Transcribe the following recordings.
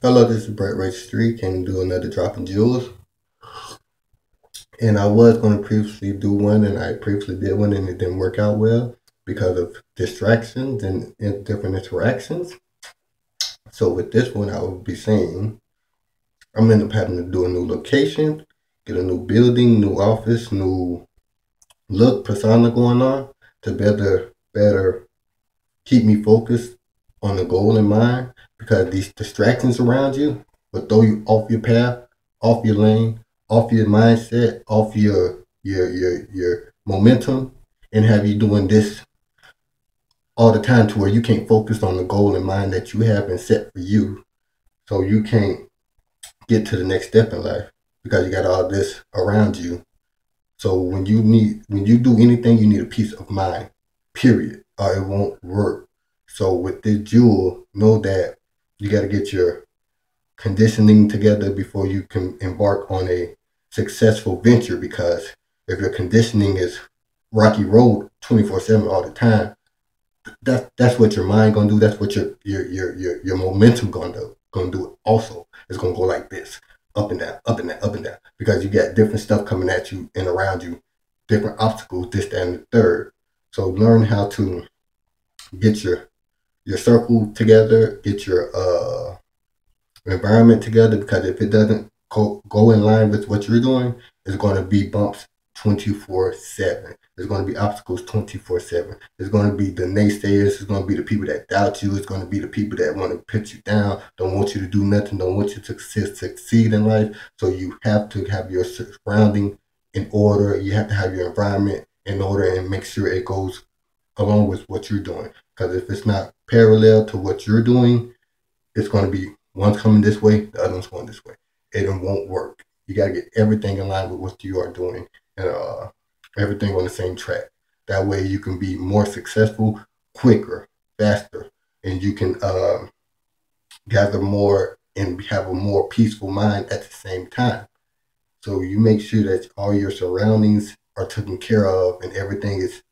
Hello, this is Brett Rich 3. Came to do another dropping jewels. And I was going to previously do one, and I previously did one, and it didn't work out well because of distractions and different interactions. So with this one, I will be saying I'm going to end up having to do a new location, get a new building, new office, new look, persona going on to better keep me focused on the goal in mind, because these distractions around you will throw you off your path, off your lane, off your mindset, off your momentum, and have you doing this all the time to where you can't focus on the goal in mind that you have been set for you. So you can't get to the next step in life because you got all this around you. So when you do anything, you need a peace of mind, period, or it won't work. So with this jewel, know that you got to get your conditioning together before you can embark on a successful venture. Because if your conditioning is rocky road 24/7 all the time, that's what your mind gonna do. That's what your momentum gonna do. Also, it's gonna go like this, up and down, up and down, up and down, because you got different stuff coming at you and around you, different obstacles, this, that, and the third. So learn how to get your circle together, get your environment together, because if it doesn't go in line with what you're doing, it's going to be bumps 24/7. There's going to be obstacles 24/7. There's going to be the naysayers. It's going to be the people that doubt you. It's going to be the people that want to put you down, don't want you to do nothing, don't want you to succeed in life. So you have to have your surrounding in order. You have to have your environment in order and make sure it goes along with what you're doing. Because if it's not parallel to what you're doing, it's going to be one's coming this way, the other one's going this way. It won't work. You got to get everything in line with what you are doing, and everything on the same track. That way you can be more successful, quicker, faster, and you can gather more and have a more peaceful mind at the same time. So you make sure that all your surroundings are taken care of and everything is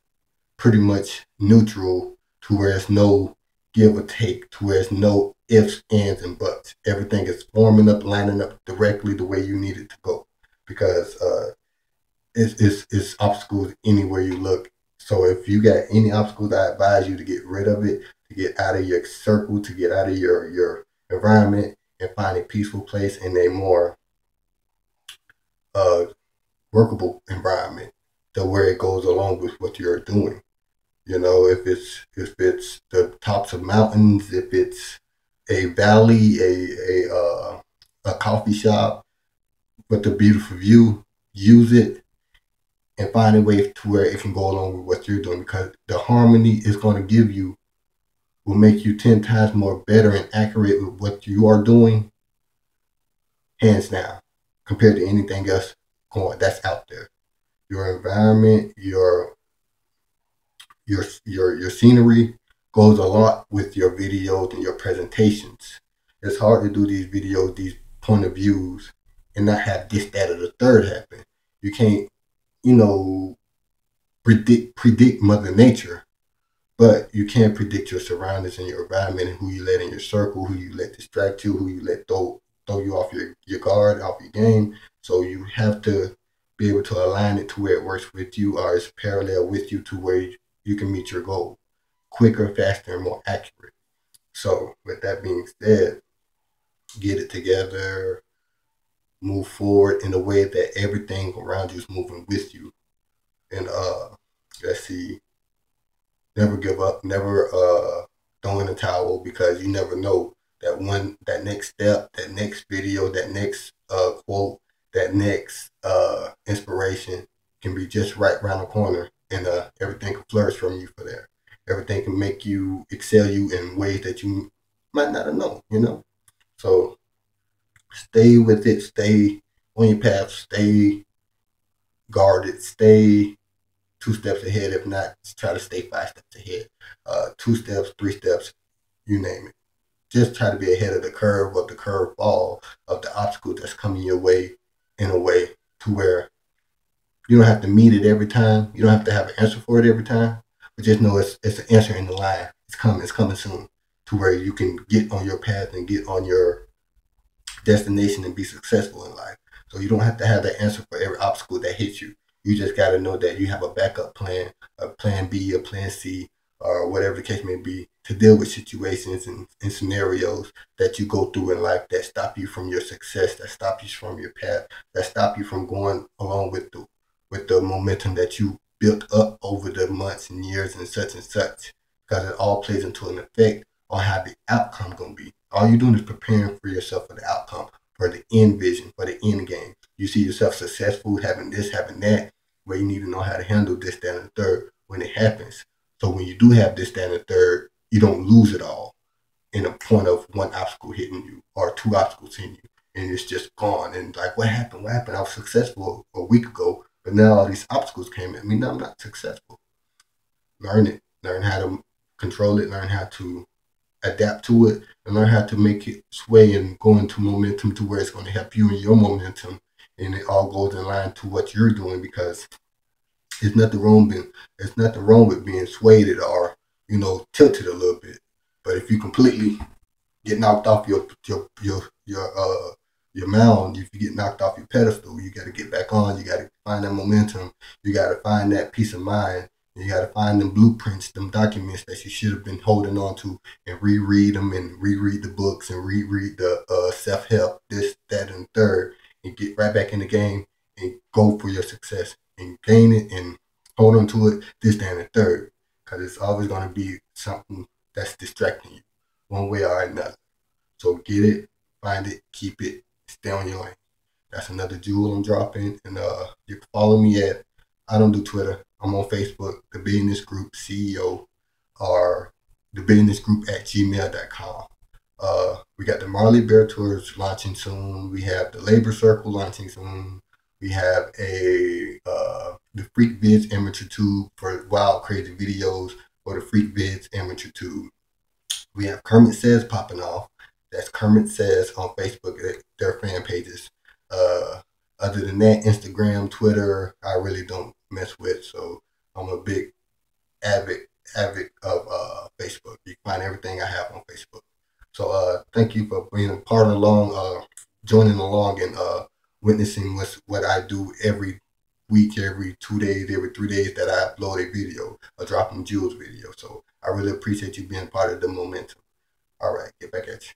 pretty much neutral, to where there's no give or take, to where there's no ifs, ands, and buts. Everything is forming up, lining up directly the way you need it to go. Because it's obstacles anywhere you look. So if you got any obstacles, I advise you to get rid of it, to get out of your circle, to get out of your environment, and find a peaceful place in a more uh, workable environment, to where it goes along with what you're doing. You know, if it's the tops of mountains, if it's a valley, a coffee shop with a beautiful view, use it and find a way to where it can go along with what you're doing, because the harmony is going to give you will make you 10 times more better and accurate with what you are doing, hands down, compared to anything else going that's out there. Your environment, your scenery goes a lot with your videos and your presentations. It's hard to do these videos, these point of views, and not have this, that, or the third happen. You can't, you know, predict Mother Nature, but you can predict your surroundings and your environment, and who you let in your circle, who you let distract you, who you let throw you off your guard, off your game. So you have to be able to align it to where it works with you, or it's parallel with you, to where you can meet your goal quicker, faster, and more accurate. So with that being said, get it together, move forward in a way that everything around you is moving with you. And let's see, never give up, never throw in the towel, because you never know that next step, that next video, that next quote, that next inspiration can be just right around the corner, and everything can flourish from you for there. Everything can make you excel you in ways that you might not have known, you know? So stay with it, stay on your path, stay guarded, stay 2 steps ahead. If not, try to stay 5 steps ahead. 2 steps, 3 steps, you name it. Just try to be ahead of the curve, of the curveball, of the obstacle that's coming your way, in a way to where you don't have to meet it every time. You don't have to have an answer for it every time. But just know it's an answer in the line. It's coming. It's coming soon, to where you can get on your path and get on destination and be successful in life. So you don't have to have the answer for every obstacle that hits you. You just got to know that you have a backup plan, a plan B, a plan C, or whatever the case may be, to deal with situations and scenarios that you go through in life that stop you from your success, that stop you from your path, that stop you from going along with the momentum that you built up over the months and years and such, because it all plays into an effect on how the outcome gonna be. All you're doing is preparing for yourself for the outcome, for the end vision, for the end game. You see yourself successful, having this, having that, where you need to know how to handle this, that, and the third when it happens. So when you do have this, that, and the third, you don't lose it all in a point of one obstacle hitting you or two obstacles hitting you, and it's just gone. And like, what happened? What happened? I was successful a week ago, but now all these obstacles came at me. Now I'm not successful. Learn it. Learn how to control it. Learn how to adapt to it, and learn how to make it sway and go into momentum to where it's going to help you in your momentum, and it all goes in line to what you're doing, because it's nothing wrong with being swayed or tilted a little bit. But if you completely get knocked off your mound, if you get knocked off your pedestal, you got to get back on. You got to find that momentum. You got to find that peace of mind. You got to find them blueprints, them documents that you should have been holding on to, and reread them and reread the books and reread the self-help, this, that, and third, and get right back in the game and go for your success and gain it and hold on to it, this, that, and the third, because it's always going to be something that's distracting you one way or another. So get it, find it, keep it, stay on your lane. That's another jewel I'm dropping. And you can follow me at, I don't do Twitter, I'm on Facebook, the Billionist Group CEO, or the Billionist Group at gmail.com. We got the Marley Bear Tours launching soon. We have the Labor Circle launching soon. We have the Freak Vids amateur tube for wild, crazy videos, or the Freak Vids amateur tube. We have Kermit Says popping off. That's Kermit Says on Facebook, their fan pages. Other than that, Instagram, Twitter, I really don't mess with. So I'm a big avid of Facebook. You can find everything I have on Facebook. So thank you for being a part along, joining along, and witnessing what I do every week, every 2 days, every 3 days that I upload a video, a Dropping Jewels video. So I really appreciate you being part of the momentum. All right, get back at you.